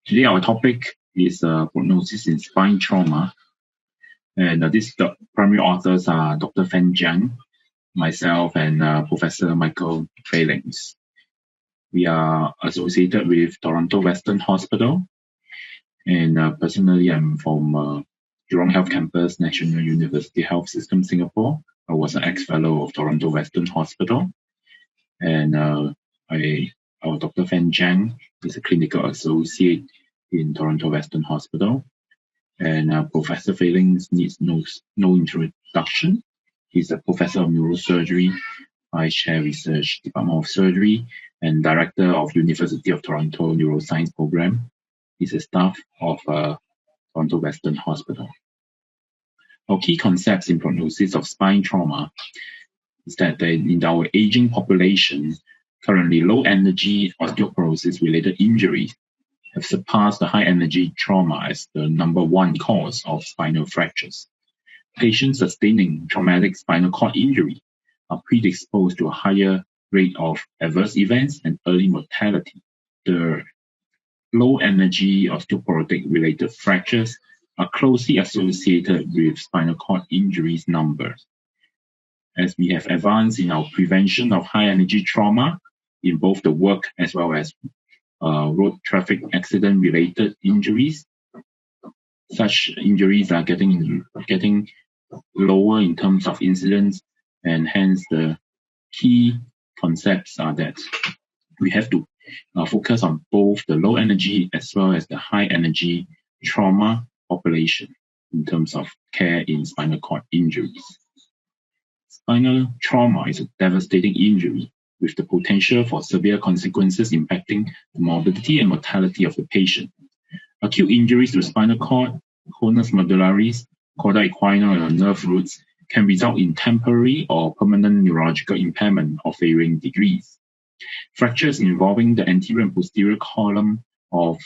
Today our topic is prognosis in spine trauma, and the primary authors are Dr. Fan Jiang, myself, and Professor Michael Failings. We are associated with Toronto Western Hospital, and personally I'm from Jurong Health Campus, National University Health System, Singapore. I was an ex-fellow of Toronto Western Hospital, and our Dr. Fan Jiang is a clinical associate in Toronto Western Hospital. And Professor Failings needs no introduction. He's a professor of neurosurgery, vice chair research, Department of Surgery, and director of University of Toronto Neuroscience Program. He's a staff of Toronto Western Hospital. Our key concepts in prognosis of spine trauma is that in our aging population, currently low energy osteoporosis related injuries have surpassed the high energy trauma as the number one cause of spinal fractures. Patients sustaining traumatic spinal cord injury are predisposed to a higher rate of adverse events and early mortality. The low energy osteoporotic related fractures are closely associated with spinal cord injuries numbers. As we have advanced in our prevention of high energy trauma in both the work as well as road traffic accident related injuries, such injuries are getting lower in terms of incidence, and hence the key concepts are that we have to focus on both the low energy as well as the high energy trauma population in terms of care in spinal cord injuries. Spinal trauma is a devastating injury with the potential for severe consequences impacting the morbidity and mortality of the patient. Acute injuries to spinal cord, conus medullaris, cauda equina, or nerve roots can result in temporary or permanent neurological impairment of varying degrees. Fractures involving the anterior and posterior column of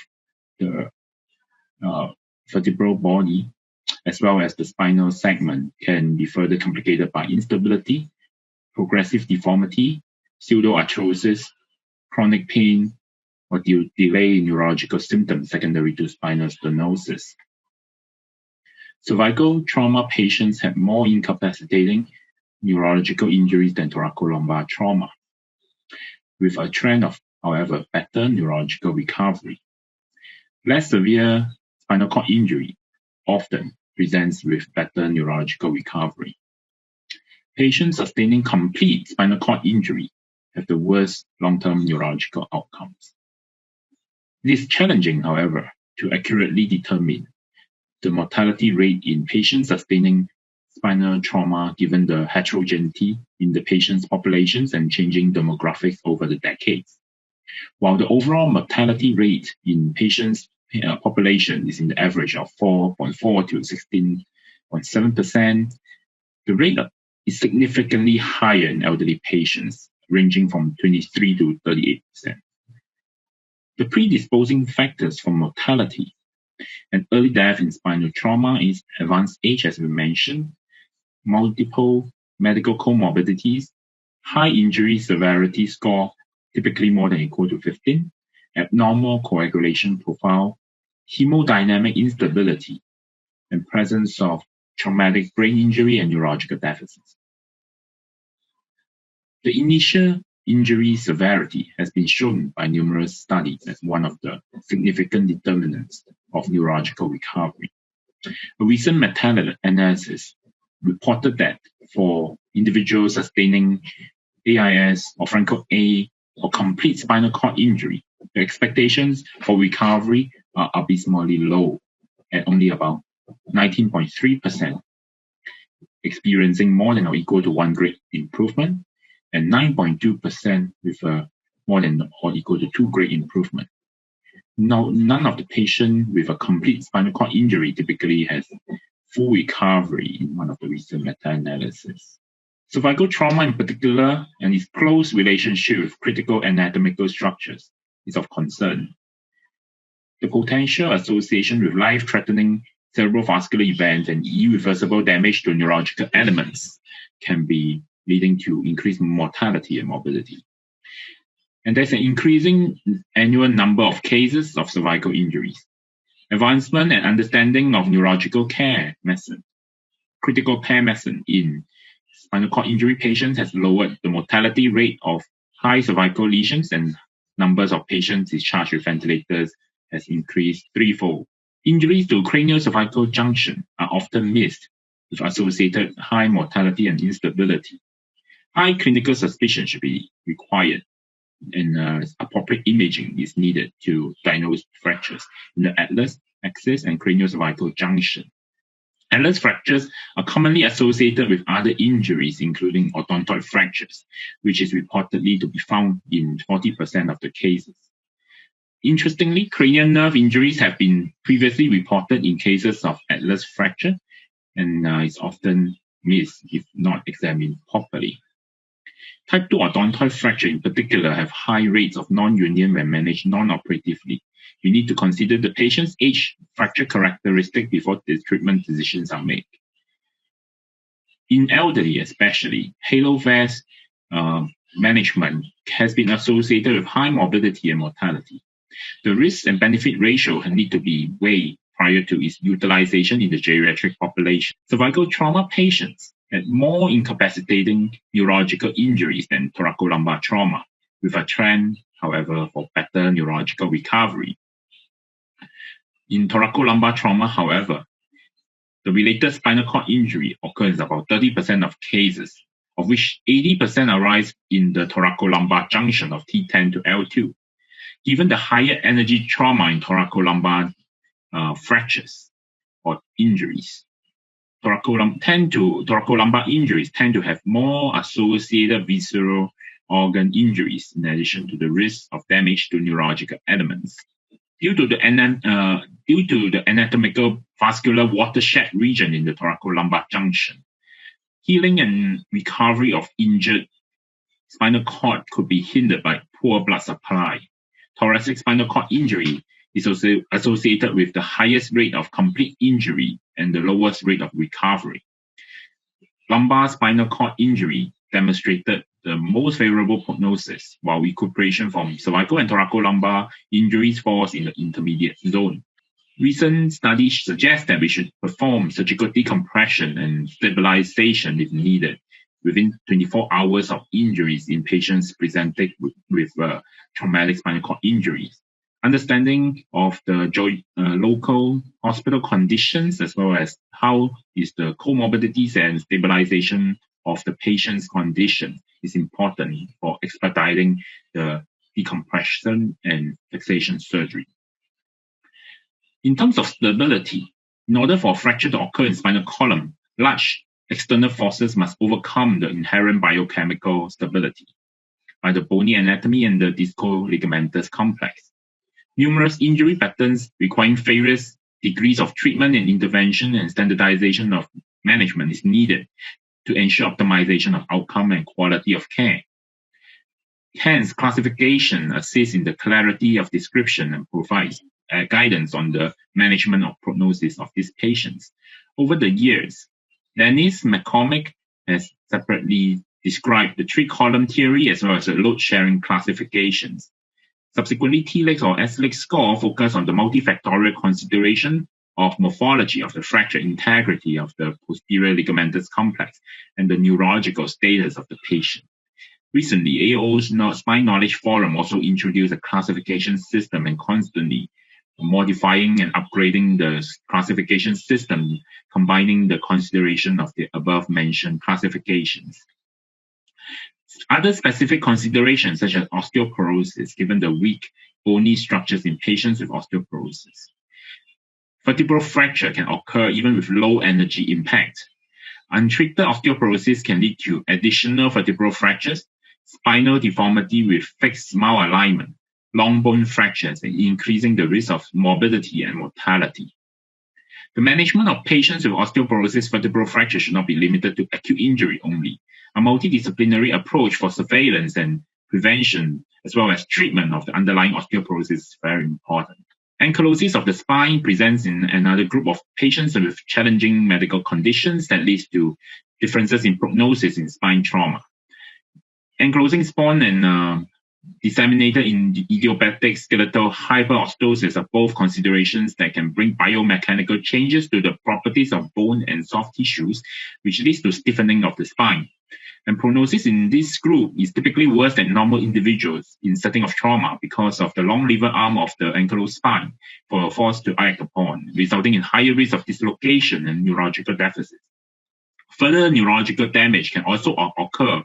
the vertebral body, as well as the spinal segment, can be further complicated by instability, progressive deformity, pseudoarthrosis, chronic pain, or delay in neurological symptoms secondary to spinal stenosis. Cervical trauma patients have more incapacitating neurological injuries than thoracolumbar trauma, with a trend of, however, better neurological recovery. Less severe spinal cord injury often presents with better neurological recovery. Patients sustaining complete spinal cord injury have the worst long-term neurological outcomes. It is challenging, however, to accurately determine the mortality rate in patients sustaining spinal trauma given the heterogeneity in the patient's populations and changing demographics over the decades. While the overall mortality rate in patients' population is in the average of 4.4 to 16.7%, the rate is significantly higher in elderly patients, ranging from 23 to 38%. The predisposing factors for mortality and early death in spinal trauma is advanced age, as we mentioned, multiple medical comorbidities, high injury severity score, typically more than or equal to 15, abnormal coagulation profile, hemodynamic instability, and presence of traumatic brain injury and neurological deficits. The initial injury severity has been shown by numerous studies as one of the significant determinants of neurological recovery. A recent meta-analysis reported that for individuals sustaining AIS or Franco-A or complete spinal cord injury, the expectations for recovery are abysmally low at only about 19.3%, experiencing more than or equal to 1 grade improvement, and 9.2% with a more than or equal to 2 grade improvement. Now, none of the patients with a complete spinal cord injury typically has full recovery in one of the recent meta-analyses. Cervical trauma in particular and its close relationship with critical anatomical structures is of concern. The potential association with life-threatening cerebrovascular events and irreversible damage to neurological elements can be leading to increased mortality and morbidity. And there's an increasing annual number of cases of cervical injuries. Advancement and understanding of neurological care medicine, critical care medicine in spinal cord injury patients has lowered the mortality rate of high cervical lesions, and numbers of patients discharged with ventilators has increased threefold. Injuries to craniocervical junction are often missed with associated high mortality and instability. High clinical suspicion should be required, and appropriate imaging is needed to diagnose fractures in the atlas, axis, and craniocervical junction. Atlas fractures are commonly associated with other injuries, including odontoid fractures, which is reportedly to be found in 40% of the cases. Interestingly, cranial nerve injuries have been previously reported in cases of atlas fracture, and is often missed if not examined properly. Type 2 odontoid fracture in particular have high rates of non-union when managed non-operatively. You need to consider the patient's age, fracture characteristic before the treatment decisions are made. In elderly especially, halo vest management has been associated with high morbidity and mortality. The risk and benefit ratio need to be weighed prior to its utilization in the geriatric population. Cervical trauma patients had more incapacitating neurological injuries than thoracolumbar trauma, with a trend, however, for better neurological recovery. In thoracolumbar trauma, however, the related spinal cord injury occurs in about 30% of cases, of which 80% arise in the thoracolumbar junction of T10 to L2. Given the higher energy trauma in thoracolumbar fractures or injuries, thoracolumbar injuries tend to have more associated visceral organ injuries in addition to the risk of damage to neurological elements. Due to the anatomical vascular watershed region in the thoracolumbar junction, healing and recovery of injured spinal cord could be hindered by poor blood supply. Thoracic spinal cord injury is also associated with the highest rate of complete injury and the lowest rate of recovery. Lumbar spinal cord injury demonstrated the most favorable prognosis, while recuperation from cervical and thoracolumbar injuries falls in the intermediate zone. Recent studies suggest that we should perform surgical decompression and stabilization if needed within 24 hours of injuries in patients presented with traumatic spinal cord injuries. Understanding of the local hospital conditions, as well as how is the comorbidities and stabilization of the patient's condition, is important for expediting the decompression and fixation surgery. In terms of stability, in order for a fracture to occur in spinal column, large external forces must overcome the inherent biochemical stability by the bony anatomy and the disco-ligamentous complex. Numerous injury patterns requiring various degrees of treatment and intervention and standardization of management is needed to ensure optimization of outcome and quality of care. Hence, classification assists in the clarity of description and provides guidance on the management of prognosis of these patients. Over the years, Dennis McCormick has separately described the three-column theory as well as the load-sharing classifications. Subsequently, T-Lex or S-Lex score focus on the multifactorial consideration of morphology of the fracture integrity of the posterior ligamentous complex and the neurological status of the patient. Recently, AO's Spine Knowledge Forum also introduced a classification system and constantly modifying and upgrading the classification system, combining the consideration of the above-mentioned classifications. Other specific considerations, such as osteoporosis, given the weak bony structures in patients with osteoporosis. Vertebral fracture can occur even with low energy impact. Untreated osteoporosis can lead to additional vertebral fractures, spinal deformity with fixed malalignment, long bone fractures, and increasing the risk of morbidity and mortality. The management of patients with osteoporosis vertebral fracture should not be limited to acute injury only. A multidisciplinary approach for surveillance and prevention, as well as treatment of the underlying osteoporosis, is very important. Ankylosis of the spine presents in another group of patients with challenging medical conditions that leads to differences in prognosis in spine trauma. Ankylosing spondylitis and disseminated in idiopathic skeletal hyperostosis are both considerations that can bring biomechanical changes to the properties of bone and soft tissues, which leads to stiffening of the spine. And prognosis in this group is typically worse than normal individuals in setting of trauma because of the long lever arm of the ankylosing spine for a force to act upon, resulting in higher risk of dislocation and neurological deficits. Further neurological damage can also occur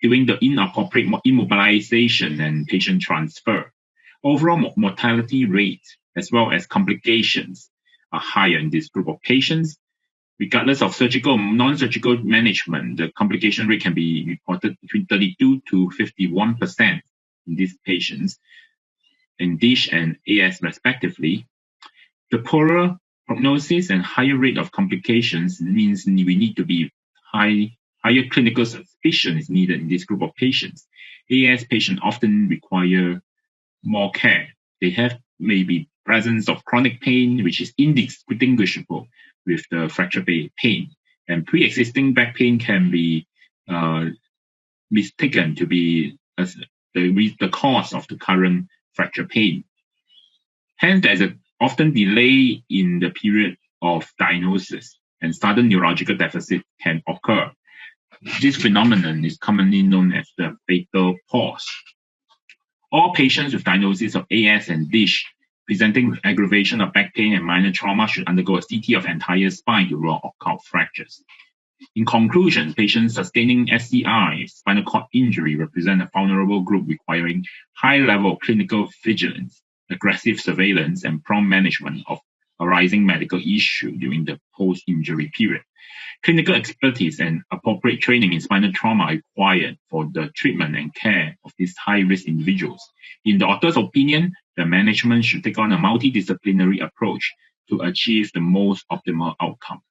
during the inappropriate immobilization and patient transfer. Overall mortality rate as well as complications are higher in this group of patients. Regardless of surgical or non-surgical management, the complication rate can be reported between 32 to 51% in these patients in DISH and AS respectively. The poorer prognosis and higher rate of complications means we need to be higher clinical suspicion is needed in this group of patients. AS patients often require more care. They have maybe presence of chronic pain, which is indistinguishable with the fracture pain. And pre-existing back pain can be mistaken to be the cause of the current fracture pain. Hence, there's an often delay in the period of diagnosis, and sudden neurological deficit can occur. This phenomenon is commonly known as the fatal pause. All patients with diagnosis of AS and DISH presenting with aggravation of back pain and minor trauma should undergo a CT of entire spine to rule out fractures. In conclusion, patients sustaining SCI, spinal cord injury, represent a vulnerable group requiring high level of clinical vigilance, aggressive surveillance, and prompt management of arising medical issue during the post-injury period. Clinical expertise and appropriate training in spinal trauma are required for the treatment and care of these high-risk individuals. In the author's opinion, the management should take on a multidisciplinary approach to achieve the most optimal outcome.